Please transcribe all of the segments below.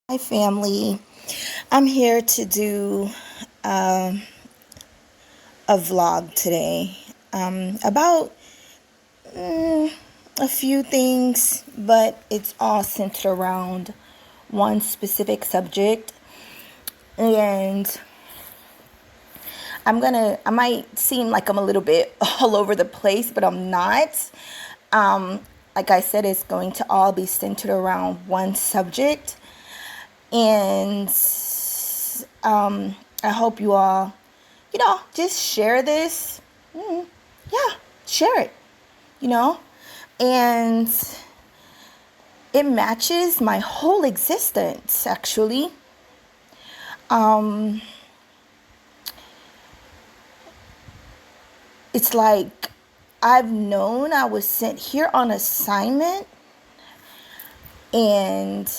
Hi, family. I'm here to do a vlog today about a few things, but it's all centered around one specific subject. And I might seem like I'm a little bit all over the place, but I'm not. Like I said, it's going to all be centered around one subject. And I hope you all, just share this. Yeah, share it, you know. And it matches my whole existence, actually. It's like I've known I was sent here on assignment, and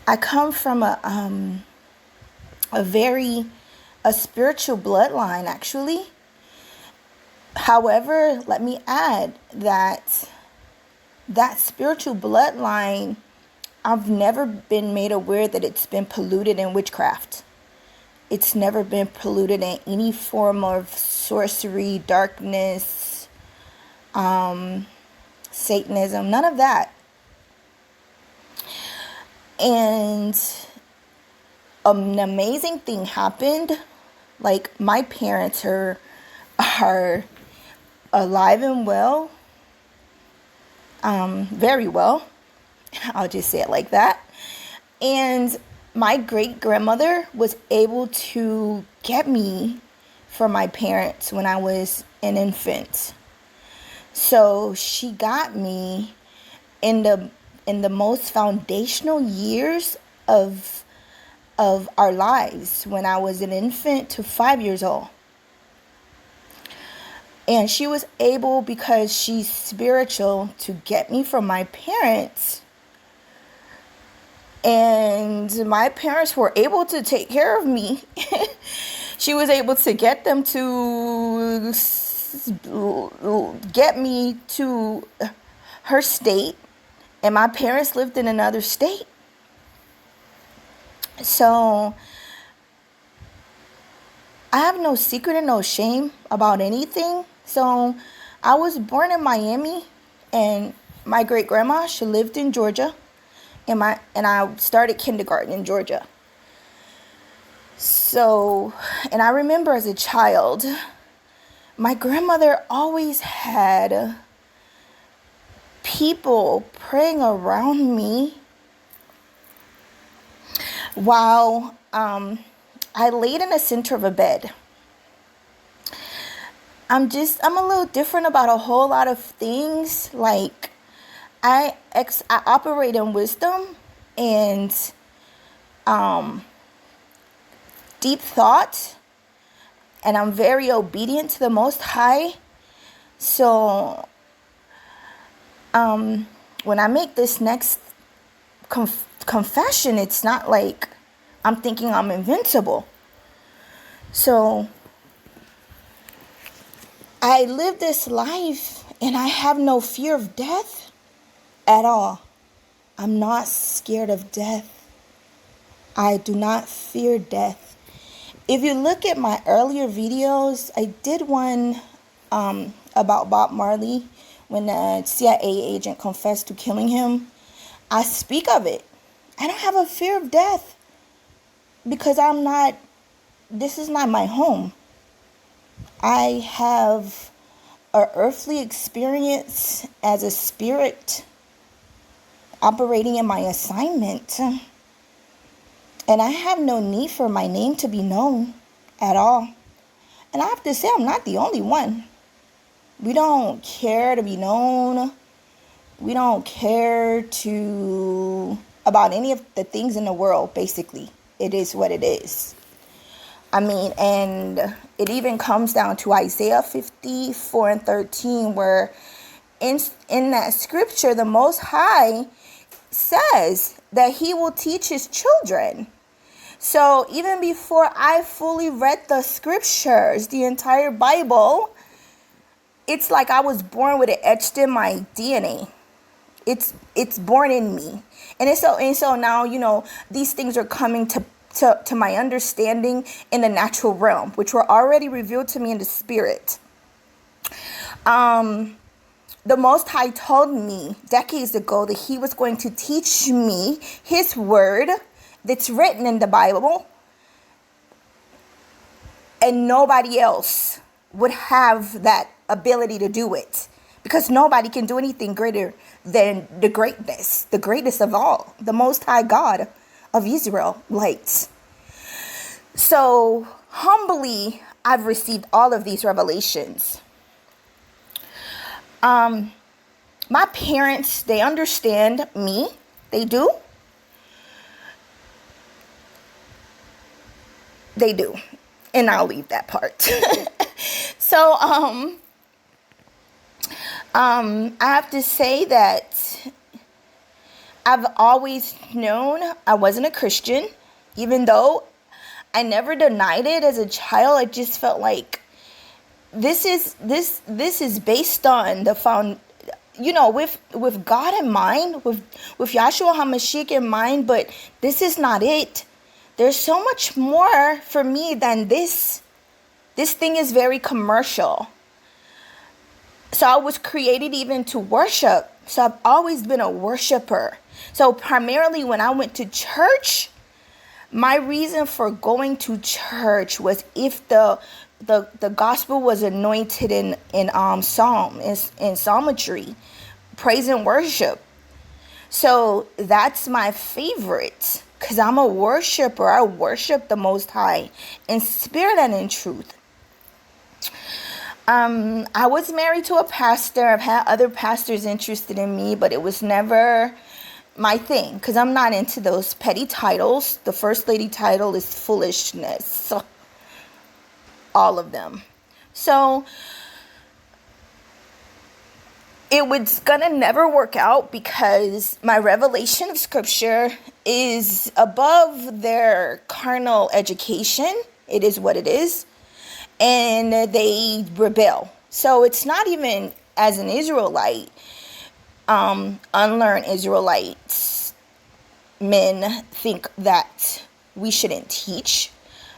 I come from a spiritual bloodline, actually. However, let me add that spiritual bloodline, I've never been made aware that it's been polluted in witchcraft. It's never been polluted in any form of sorcery, darkness, Satanism, none of that. And an amazing thing happened. Like, my parents are alive and well, very well. I'll just say it like that. And my great-grandmother was able to get me from my parents when I was an infant. So she got me in the most foundational years of our lives, when I was an infant to 5 years old. And she was able, because she's spiritual, to get me from my parents. And my parents were able to take care of me. She was able to get them to get me to her state. And my parents lived in another state. So I have no secret and no shame about anything. So I was born in Miami, and my great grandma, she lived in Georgia, and I started kindergarten in Georgia. So, and I remember as a child, my grandmother always had people praying around me while I laid in the center of a bed. I'm a little different about a whole lot of things. Like, I operate in wisdom and deep thought, and I'm very obedient to the Most High. So when I make this next confession, it's not like I'm thinking I'm invincible. So I live this life, and I have no fear of death at all. I'm not scared of death. I do not fear death. If you look at my earlier videos, I did one about Bob Marley, when a CIA agent confessed to killing him. I speak of it. I don't have a fear of death, because this is not my home. I have an earthly experience as a spirit operating in my assignment. And I have no need for my name to be known at all. And I have to say, I'm not the only one. We don't care to be known. We don't care about any of the things in the world, basically. It is what it is. I mean, and it even comes down to Isaiah 54:13, where in that scripture, the Most High says that he will teach his children. So even before I fully read the scriptures, the entire Bible, it's like I was born with it etched in my DNA. It's born in me. And so now, these things are coming to my understanding in the natural realm, which were already revealed to me in the spirit. The Most High told me decades ago that he was going to teach me his word that's written in the Bible, and nobody else would have that ability to do it, because nobody can do anything greater than the greatest of all, the Most High God of Israelites. So humbly, I've received all of these revelations. My parents, they understand me. They do. They do. And I'll leave that part. So, I have to say that I've always known I wasn't a Christian, even though I never denied it as a child. I just felt like this is based on the with God in mind, with Yahshua HaMashiach in mind, but this is not it. There's so much more for me than this. This thing is very commercial. So I was created even to worship. So I've always been a worshiper. So primarily when I went to church, my reason for going to church was if the gospel was anointed in psalmistry, praise and worship. So that's my favorite, because I'm a worshiper. I worship the Most High in spirit and in truth. I was married to a pastor. I've had other pastors interested in me, but it was never my thing, because I'm not into those petty titles. The first lady title is foolishness. All of them. So it was gonna never work out, because my revelation of scripture is above their carnal education. It is what it is. And they rebel. So it's not even as an Israelite, unlearned Israelites, men think that we shouldn't teach.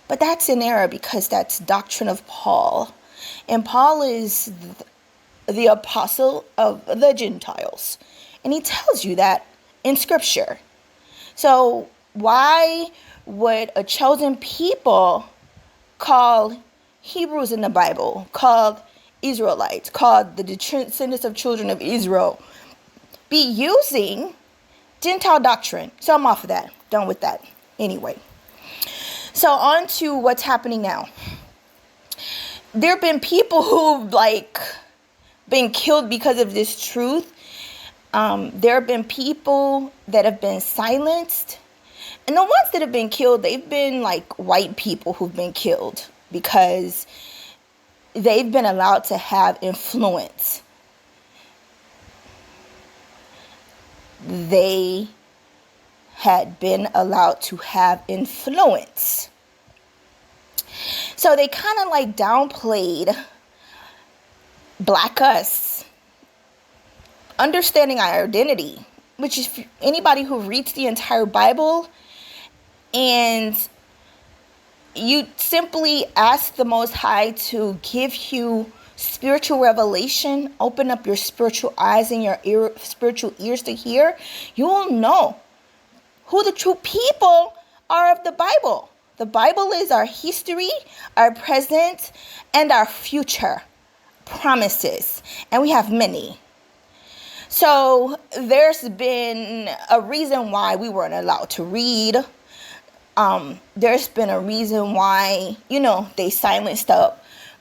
But that's an error, because that's doctrine of Paul. And Paul is the apostle of the Gentiles. And he tells you that in scripture. So why would a chosen people call Hebrews in the Bible, called Israelites, called the descendants of children of Israel, be using Gentile doctrine? So I'm off of that. Done with that. Anyway. So on to what's happening now. There have been people who've been killed because of this truth. There have been people that have been silenced. And the ones that have been killed, they've been like white people who've been killed, because they've been allowed to have influence. They had been allowed to have influence. So they kind of downplayed black us, understanding our identity, which is anybody who reads the entire Bible and you simply ask the Most High to give you spiritual revelation, open up your spiritual eyes and your spiritual ears to hear, you will know who the true people are of the Bible. The Bible is our history, our present, and our future promises. And we have many. So there's been a reason why we weren't allowed to read. There's been a reason why, they silenced the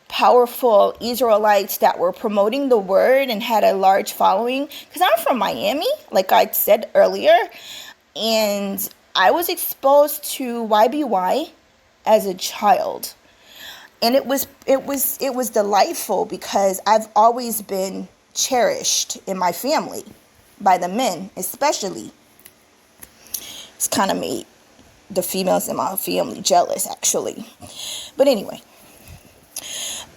powerful Israelites that were promoting the word and had a large following. Because I'm from Miami, like I said earlier. And I was exposed to YBY as a child. And it was delightful, because I've always been cherished in my family by the men, especially. It's kind of made the females in my family jealous, actually. But anyway,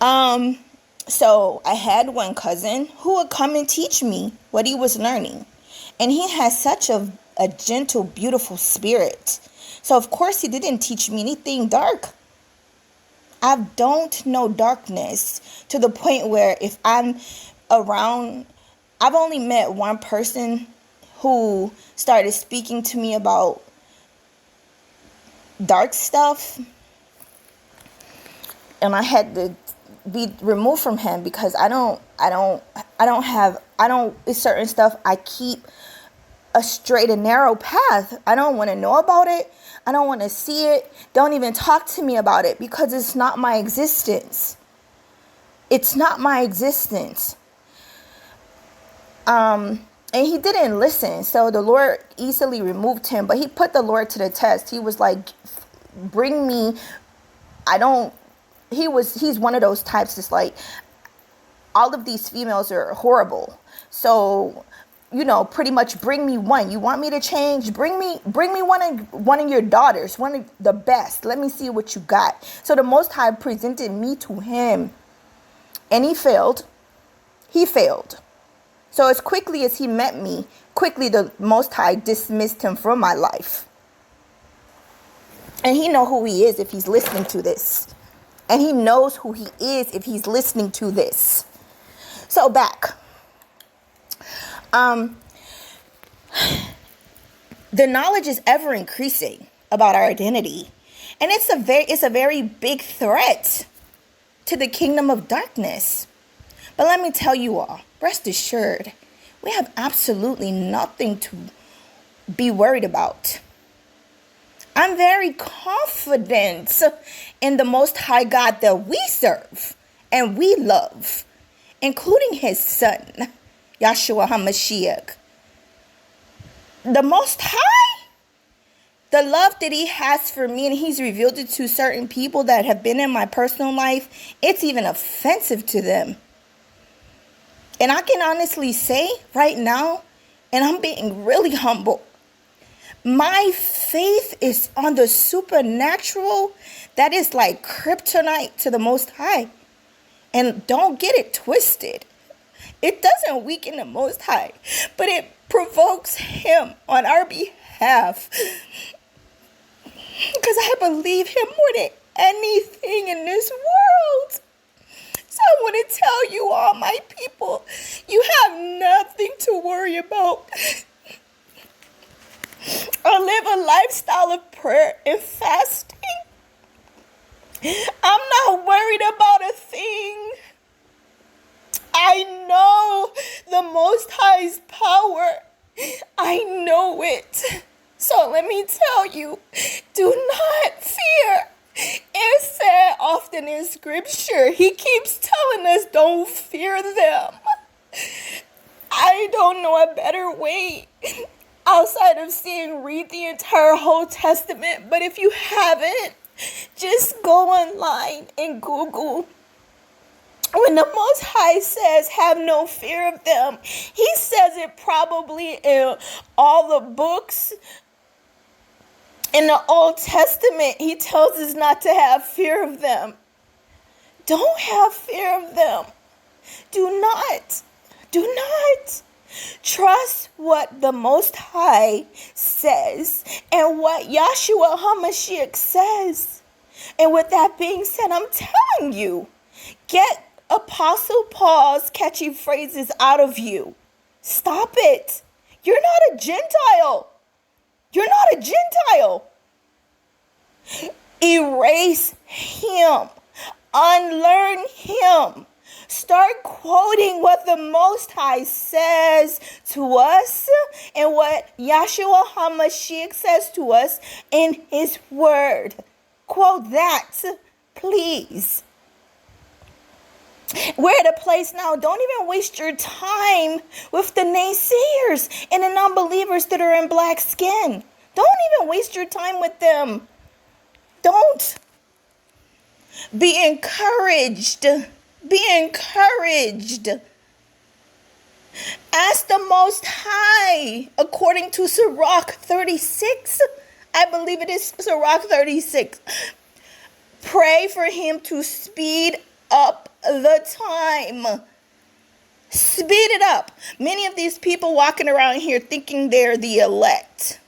so I had one cousin who would come and teach me what he was learning. And he has such a gentle, beautiful spirit. So of course he didn't teach me anything dark. I don't know darkness to the point where if I'm around, I've only met one person who started speaking to me about dark stuff, and I had to be removed from him because it's certain stuff I keep a straight and narrow path. I don't want to know about it. I don't want to see it. Don't even talk to me about it because it's not my existence. It's not my existence. And he didn't listen. So the Lord easily removed him, but he put the Lord to the test. He was like, bring me. He's one of those types that's like, all of these females are horrible. So, pretty much bring me one. You want me to change? Bring me one of your daughters, one of the best. Let me see what you got. So the Most High presented me to him, and he failed. So as quickly as he met me, quickly the Most High dismissed him from my life. And he knows who he is if he's listening to this. And he knows who he is if he's listening to this. So back. The knowledge is ever increasing about our identity. And it's a very big threat to the kingdom of darkness. But let me tell you all, rest assured, we have absolutely nothing to be worried about. I'm very confident in the Most High God that we serve and we love, including his son, Yahshua HaMashiach. The Most High, the love that he has for me, and he's revealed it to certain people that have been in my personal life, it's even offensive to them. And I can honestly say right now, and I'm being really humble, my faith is on the supernatural. That is like kryptonite to the Most High. And don't get it twisted. It doesn't weaken the Most High, but it provokes him on our behalf. Because I believe him more than anything in this world. So I want to tell you all, my people, you have nothing to worry about. Or live a lifestyle of prayer and fasting. I'm not worried about a thing. I know the Most High's power. I know it. So let me tell you, do not fear. It's said often in Scripture. He keeps telling us, don't fear them. I don't know a better way outside of read the entire whole Testament. But if you haven't, just go online and Google. When the Most High says, have no fear of them, he says it probably in all the books. In the Old Testament, he tells us not to have fear of them. Don't have fear of them. Do not. Trust what the Most High says and what Yahshua HaMashiach says. And with that being said, I'm telling you, get Apostle Paul's catchy phrases out of you. Stop it. You're not a Gentile. You're not a Gentile. Erase him. Unlearn him. Start quoting what the Most High says to us and what Yahshua HaMashiach says to us in his word. Quote that, please. We're at a place now, don't even waste your time with the naysayers and the non-believers that are in black skin. Don't even waste your time with them. Don't. Be encouraged. Be encouraged. Ask the Most High, according to Sirach 36. I believe it is Sirach 36. Pray for him to speed up the time. Speed it up. Many of these people walking around here thinking they're the elect.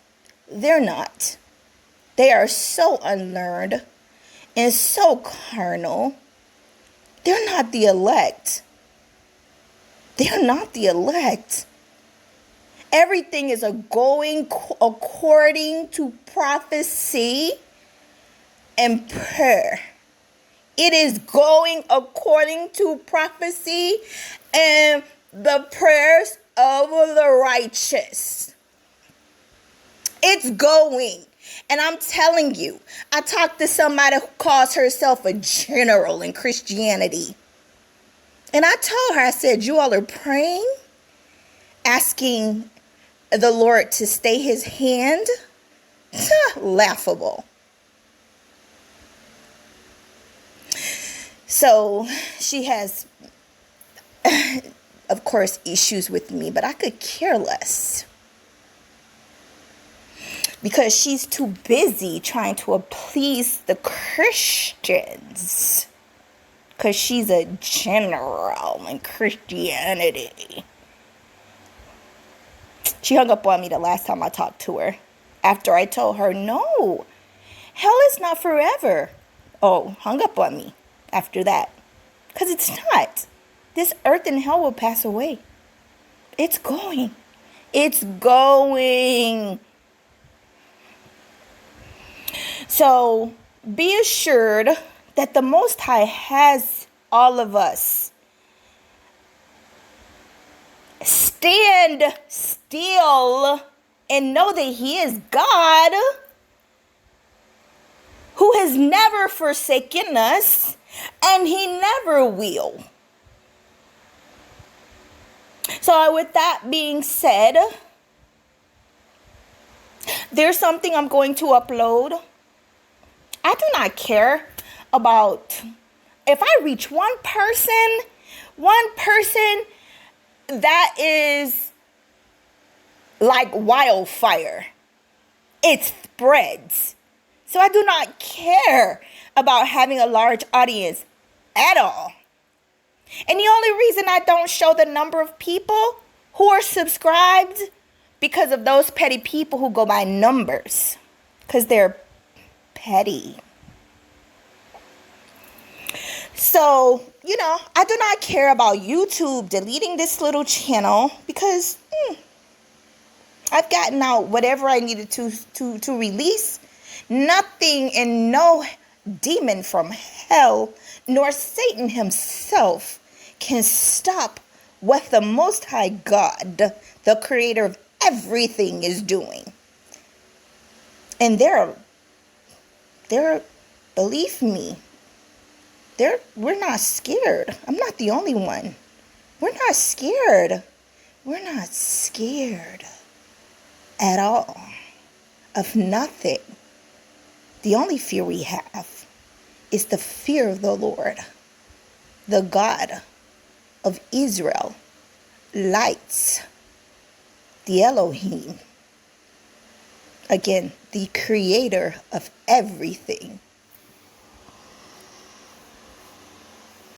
They're not. They are so unlearned and so carnal. They're not the elect. They're not the elect. Everything is going according to prophecy and prayer. It is going according to prophecy and the prayers of the righteous. It's going. And I'm telling you, I talked to somebody who calls herself a general in Christianity. And I told her, I said, you all are praying, asking the Lord to stay his hand? Laughable. So she has, of course, issues with me, but I could care less. Because she's too busy trying to please the Christians. Because she's a general in Christianity. She hung up on me the last time I talked to her. After I told her, no, hell is not forever. Oh, hung up on me after that. Because it's not. This earth and hell will pass away. It's going. It's going. So be assured that the Most High has all of us. Stand still and know that he is God, who has never forsaken us, and he never will. So with that being said, there's something I'm going to upload. I do not care about if I reach one person that is like wildfire. It spreads. So I do not care about having a large audience at all. And the only reason I don't show the number of people who are subscribed because of those petty people who go by numbers. Because they're petty. So, I do not care about YouTube deleting this little channel because I've gotten out whatever I needed to release. Nothing and no demon from hell nor Satan himself can stop what the Most High God, the creator of everything, is doing. And they're believe me, we're not scared. I'm not the only one. We're not scared. We're not scared at all of nothing. The only fear we have is the fear of the Lord, the God of Israel, lights, the Elohim. Again, the creator of everything.